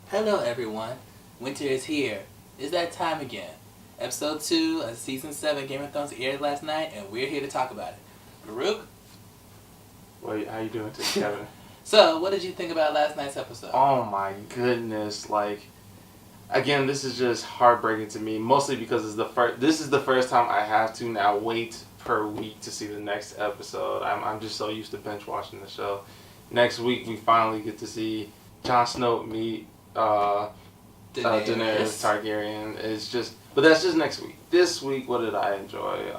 Hello everyone, winter is here. It's that time again. Episode 2 of Season 7 Game of Thrones aired last night and we're here to talk about it. Baroque? Wait, how you doing today, Kevin? So, what did you think about last night's episode? Oh my goodness, again, this is just heartbreaking to me, mostly because this is the first time I have to now wait per week to see the next episode. I'm just so used to binge watching the show. Next week we finally get to see Jon Snow meet Daenerys Targaryen. But that's just next week. This week, what did I enjoy?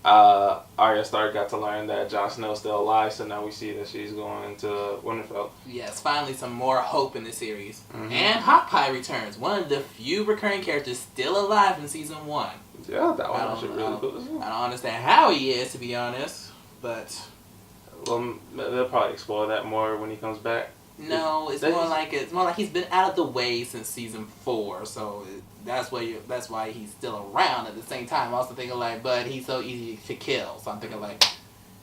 Arya Stark got to learn that Jon Snow's still alive, so now we see that she's going to Winterfell. Yes, finally some more hope in the series. Mm-hmm. And Hot Pie returns, one of the few recurring characters still alive in Season 1. Yeah, that one actually really cool. I don't understand how he is, to be honest, but... Well, they'll probably explore that more when he comes back. No, it's more like he's been out of the way since Season 4, so that's why he's still around. At the same time, I'm also thinking but he's so easy to kill, so I'm thinking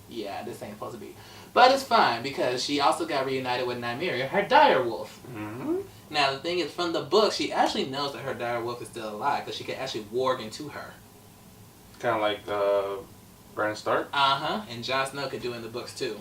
yeah, this ain't supposed to be. But it's fine because she also got reunited with Nymeria, her direwolf. Mm-hmm. Now the thing is, from the book, she actually knows that her direwolf is still alive because she can actually warg into her. Kind of like Bran Stark. And Jon Snow could do it in the books too.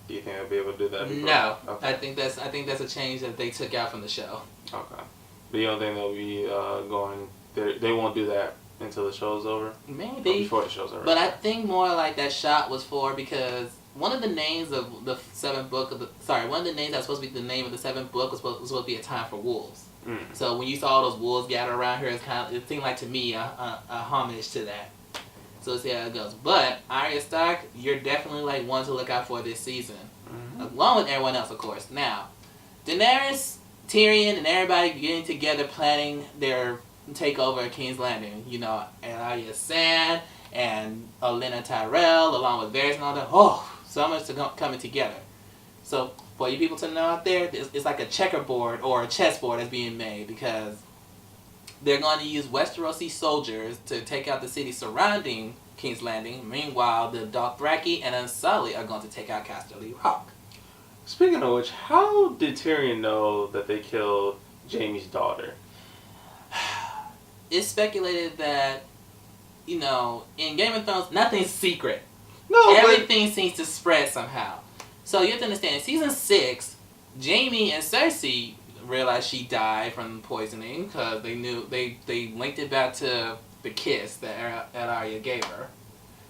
Do you think they'll be able to do that before? No, okay. I think that's a change that they took out from the show. Okay, but you don't think they'll be going? They won't do that until the show's over. Maybe before the show's over. But I think more like that shot was for because one of the names of the seventh book one of the names that's supposed to be the name of the seventh book was supposed to be A Time for Wolves. Mm. So when you saw all those wolves gather around her, it seemed like to me a homage to that. So let's see how it goes. But Arya Stark, you're definitely one to look out for this season. Mm-hmm. Along with everyone else, of course. Now, Daenerys, Tyrion, and everybody getting together planning their takeover at King's Landing. You know, Arya Sand and Olenna Tyrell, along with Varys and all that. Oh, so much coming together. So for you people to know out there, it's like a checkerboard or a chessboard that's being made because they're going to use Westerosi soldiers to take out the city surrounding King's Landing. Meanwhile, the Dothraki and Unsullied are going to take out Casterly Rock. Speaking of which, how did Tyrion know that they killed Jaime's daughter? It's speculated that, in Game of Thrones, nothing's secret. No, everything seems to spread somehow. So you have to understand, in Season 6, Jaime and Cersei realized she died from poisoning because they knew they linked it back to the kiss that Arya gave her.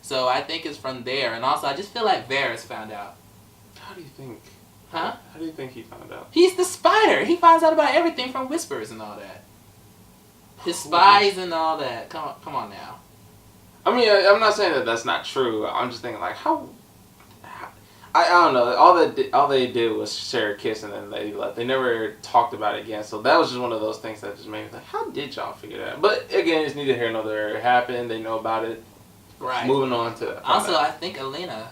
So I think it's from there, and also I just feel like Varys found out. How do you think? Huh? How do you think he found out? He's the spider. He finds out about everything from whispers and all that. His spies and all that. Come on now. I mean, I'm not saying that that's not true. I'm just thinking how I don't know. All they did was share a kiss and then they left. They never talked about it again. So that was just one of those things that just made me think, how did y'all figure that out? But again, it's neither here nor there. It happened. They know about it. Right. Moving on to... Also, I think Olenna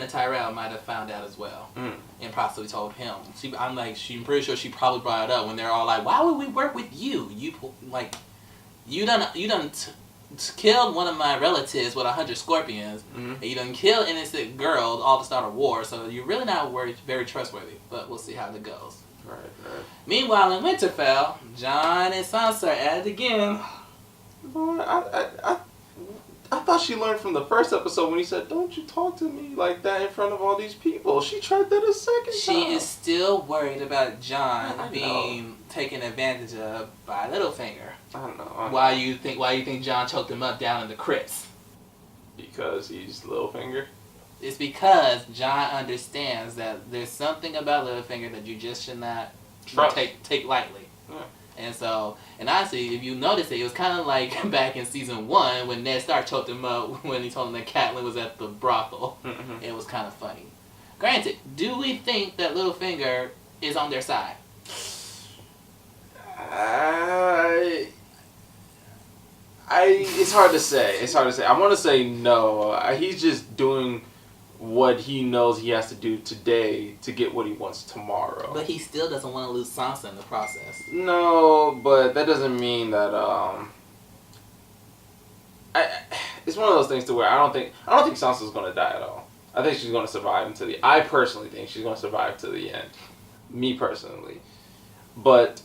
Tyrell might have found out as well. Mm. And possibly told him. I'm pretty sure she probably brought it up when they're all like, why would we work with you? You done killed one of my relatives with 100 scorpions, and you done killed innocent girls all to start a war, so you're really not very trustworthy. But we'll see how that goes. Right. Meanwhile, in Winterfell, Jon and Sansa are at it again. Boy, I thought she learned from the first episode when he said, don't you talk to me like that in front of all these people. She tried that a second time. She is still worried about Jon being taken advantage of by Littlefinger. I don't know. Why you think Jon choked him up down in the crypts? Because he's Littlefinger? It's because Jon understands that there's something about Littlefinger that you just should not take lightly. Yeah. And honestly, if you notice it was kind of like back in Season 1 when Ned Stark choked him up when he told him that Catelyn was at the brothel. Mm-hmm. It was kind of funny. Granted, do we think that Littlefinger is on their side? It's hard to say. I want to say no. He's just doing what he knows he has to do today to get what he wants tomorrow. But he still doesn't want to lose Sansa in the process. No, but that doesn't mean that it's one of those things to where I don't think Sansa's going to die at all. I think she's going to survive I personally think she's going to survive to the end. Me personally. but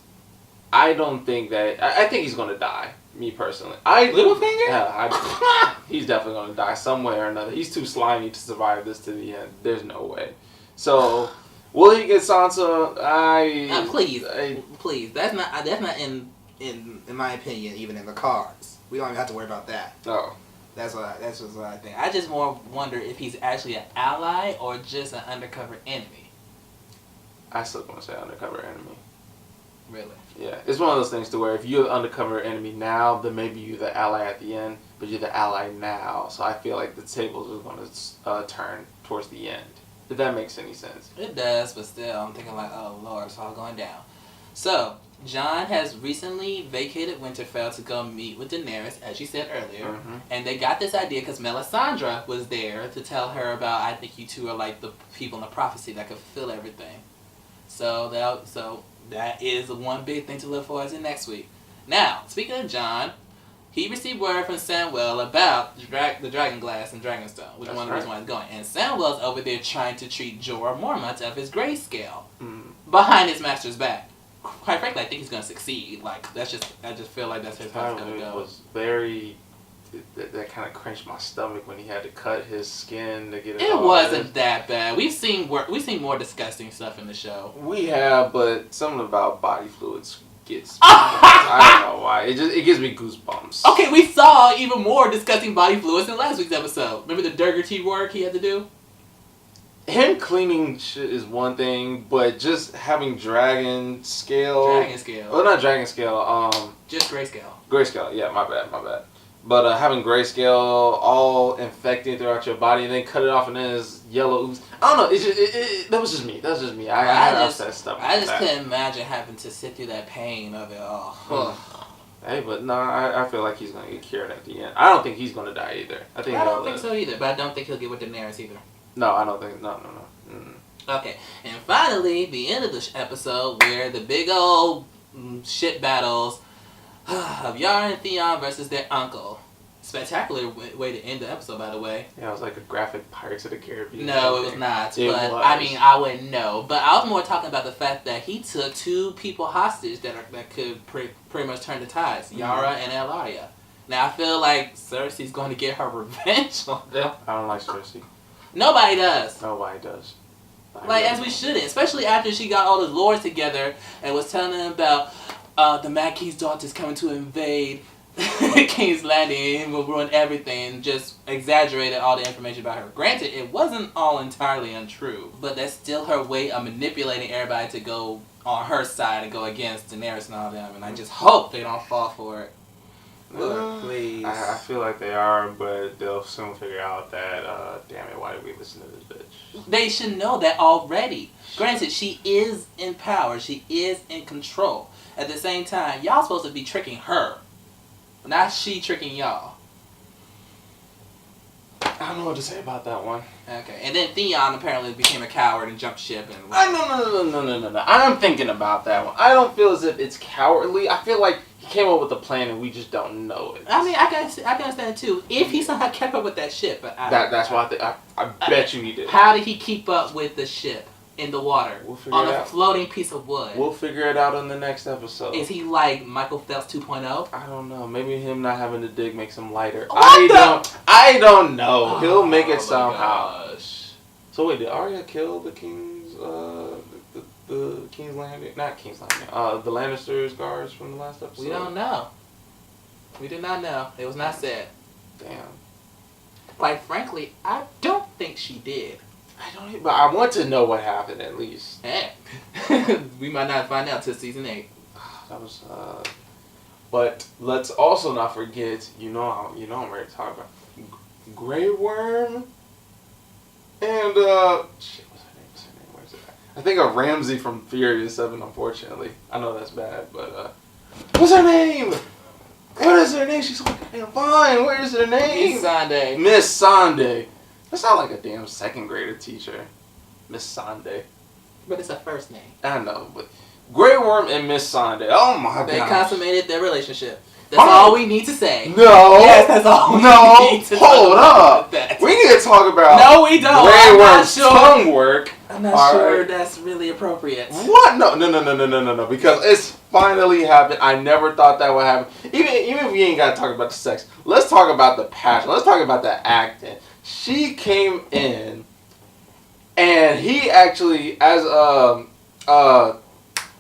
I don't think that. I think he's gonna die. Me personally, Littlefinger? Yeah, he's definitely gonna die some way or another. He's too slimy to survive this to the end. There's no way. So, will he get Sansa? Please. That's not in my opinion, even in the cards. We don't even have to worry about that. Oh. That's what I think. I just more wonder if he's actually an ally or just an undercover enemy. I still gonna say undercover enemy. Really? Yeah, it's one of those things to where if you're the undercover enemy now, then maybe you're the ally at the end, but you're the ally now. So I feel like the tables are going to turn towards the end. If that makes any sense. It does, but still, I'm thinking like, oh Lord, it's all going down. So, Jon has recently vacated Winterfell to go meet with Daenerys, as you said earlier. Mm-hmm. And they got this idea because Melisandre was there to tell her about, I think you two are like the people in the prophecy that could fulfill everything. So that is one big thing to look forward to next week. Now, speaking of Jon, he received word from Samwell about the Dragon Glass and Dragonstone, which is one of the reasons why he's going. And Samwell's over there trying to treat Jorah Mormont of his grayscale behind his master's back. Quite frankly, I think he's going to succeed. Like, I just feel like that's how it's going to go. Was very... That kind of crunched my stomach when he had to cut his skin to get it. It wasn't that bad. We've seen more disgusting stuff in the show. We have, but something about body fluids gets. I don't know why. It gives me goosebumps. Okay, we saw even more disgusting body fluids in last week's episode. Remember the Durgarty work he had to do? Him cleaning shit is one thing, but just having dragon scale. Well, not dragon scale. Just grayscale. Grayscale. Yeah, my bad. But having grayscale all infected throughout your body and then cut it off and then it's yellow ooze. I don't know. That was just me. I had upset stuff. I just couldn't imagine having to sit through that pain of it all. Hey, but no, I feel like he's going to get cured at the end. I don't think he's going to die either. I don't think so either, but I don't think he'll get with Daenerys either. No, I don't think... No. Okay, and finally, the end of the episode where the big old shit battles of Yara and Theon versus their uncle. Spectacular way to end the episode, by the way. Yeah, it was like a graphic Pirates of the Caribbean. No, it was not. I mean, I wouldn't know. But I was more talking about the fact that he took two people hostage that could pretty much turn the tides. Yara and Ellaria. Now, I feel like Cersei's going to get her revenge on them. I don't like Cersei. Nobody does. Nobody does. As we shouldn't. Especially after she got all the lords together and was telling them about the Mad King's daughter's coming to invade King's Landing and will ruin everything, and just exaggerated all the information about her. Granted, it wasn't all entirely untrue, but that's still her way of manipulating everybody to go on her side and go against Daenerys and all them, and I just hope they don't fall for it. Look, please. I feel like they are, but they'll soon figure out that, damn it, why did we listen to this bitch? They should know that already. Granted, she is in power. She is in control. At the same time, y'all supposed to be tricking her. Not she tricking y'all. I don't know what to say about that one. Okay, and then Theon apparently became a coward and jumped ship and... No. I'm thinking about that one. I don't feel as if it's cowardly. I feel like he came up with a plan and we just don't know it. I mean, I can understand it too. If he somehow kept up with that ship. But that's why I bet you he did. How did he keep up with the ship in the water on a floating piece of wood? We'll figure it out in the next episode. Is he like Michael Phelps 2.0? I don't know. Maybe him not having to dig makes him lighter. I don't know. He'll make it somehow. Gosh. So wait, did Arya kill the King's the King's Landing? Not King's Landing. The Lannisters guards from the last episode. We don't know. We did not know. It was not said. Damn. Quite frankly, I don't think she did. But I want to know what happened at least. Hey. We might not find out till season 8. That was but let's also not forget, I'm ready to talk about Grey Worm and shit, what's her name? Where's it at? I think of Ramsay from Furious 7, unfortunately. I know that's bad, but what's her name? What is her name? She's so goddamn fine. Where is her name? Miss Sunday. That sounds like a damn second grader teacher. Miss Sunday. But it's a first name. I know, but Grey Worm and Miss Sunday. Oh my god. They consummated their relationship. That's all we need to say. No. Yes, that's all we need to hold up. We need to talk about No, we don't. Grey Worm's tongue work I'm not sure that's really appropriate. What? No. Because it's finally happened. I never thought that would happen. Even if we ain't got to talk about the sex, let's talk about the passion. Let's talk about the acting. She came in, and he actually, oh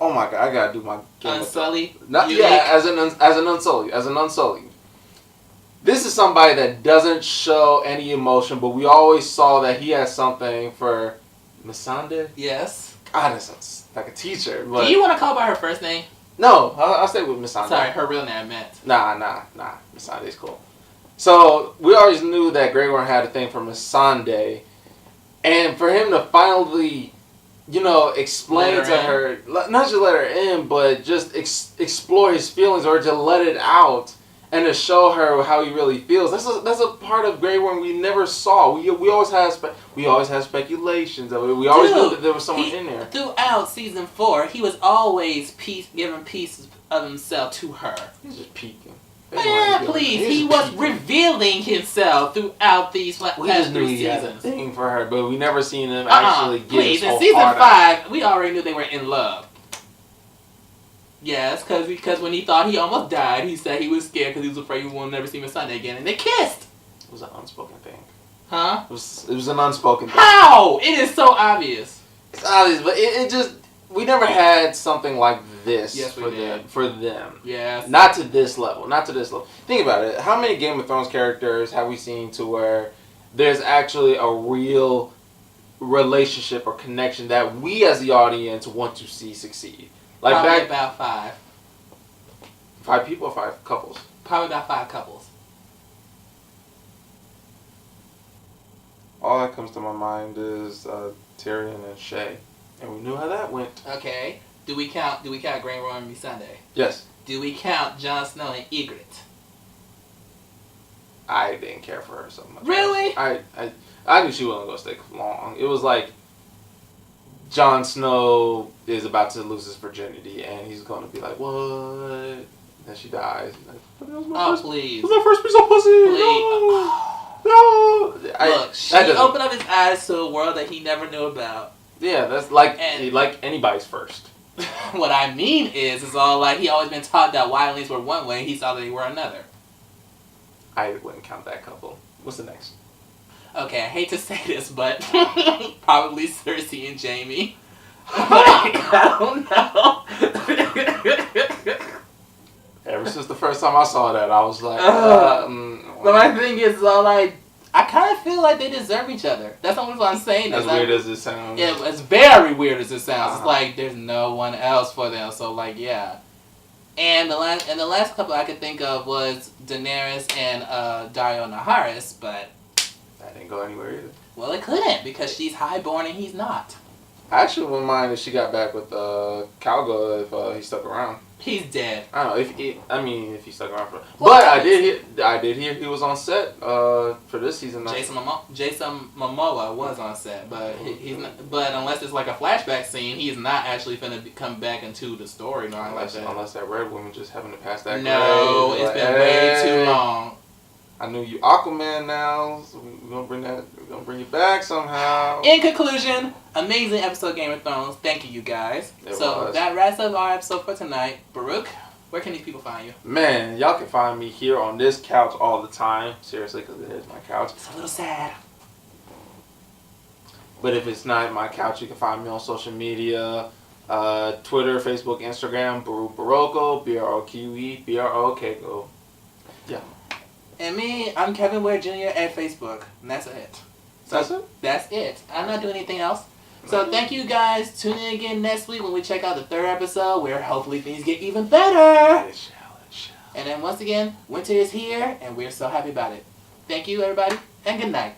my god, I gotta do my Unsullied. As an Unsullied. This is somebody that doesn't show any emotion, but we always saw that he has something for Missandei. Yes. God, that sounds like a teacher. But do you want to call by her first name? No, I'll stay with Missandei. Sorry, her real name I meant. Nah. Missandei's cool. So we always knew that Grey Worm had a thing for Missandei, and for him to finally, explain to her, not just let her in, but just explore his feelings or to let it out. And to show her how he really feels. That's a part of Grey Worm we never saw. We always had speculations of it. We always knew that there was someone in there. Throughout season 4, he was always giving pieces of himself to her. He's just peeking. Man, please, he was revealing himself throughout these past 3 seasons. He had a thing for her, but we never seen him actually get his whole in season heart 5, out. we already knew they were in love. Yes, because when he thought he almost died, he said he was scared because he was afraid he would never see Missandei again, and they kissed. It was an unspoken thing. Huh? It was an unspoken thing. How? It is so obvious. It's obvious, but it just, we never had something like this for them. Yes. Not to this level. Think about it. How many Game of Thrones characters have we seen to where there's actually a real relationship or connection that we as the audience want to see succeed? Like Probably about 5. 5 people or 5 couples? Probably about 5 couples. All that comes to my mind is Tyrion and Shay, and we knew how that went. Okay. Do we count Grey Worm and Missandei? Yes. Do we count Jon Snow and Ygritte? I didn't care for her so much. Really? I knew she wasn't gonna stay long. It was like Jon Snow is about to lose his virginity, and he's gonna be like, "What?" And she dies. Like, please. It was my first piece of pussy. No. Look, she opened up his eyes to a world that he never knew about. Yeah, that's like anybody's first. What I mean is all like he always been taught that wildlings were one way, he saw that they were another. I wouldn't count that couple. What's the next? Okay, I hate to say this, but probably Cersei and Jaime. I don't know. Ever since the first time I saw that, I was like, But my thing is, like, I kind of feel like they deserve each other. That's not what I'm saying. As weird as it sounds. Yeah, as very weird as it sounds. It's like there's no one else for them. So, like, yeah. And the last couple I could think of was Daenerys and Daario Naharis, but that didn't go anywhere either. Well, it couldn't because she's highborn and he's not. I actually wouldn't mind if she got back with Calgo if he stuck around. He's dead. I don't know if he stuck around for. But I did hear he was on set for this season. Jason Momoa was on set, but he's not. But unless it's like a flashback scene, he's not actually finna come back into the story. Unless that red woman just having to pass that. No, grade. it's been way too long. I knew you Aquaman now, so we're gonna bring you back somehow. In conclusion, amazing episode of Game of Thrones. Thank you guys. That wraps up our episode for tonight. Baroque, where can these people find you? Man, y'all can find me here on this couch all the time. Seriously, because it is my couch. It's a little sad. But if it's not my couch, you can find me on social media. Twitter, Facebook, Instagram, Baroque, BROQE, BROKE. Yeah. And me, I'm Kevin Ware Jr. at Facebook. And that's it. That's it? That's it. I'm not doing anything else. So thank you guys. Tune in again next week when we check out the 3rd episode where hopefully things get even better. It shall. And then once again, winter is here and we're so happy about it. Thank you everybody and good night.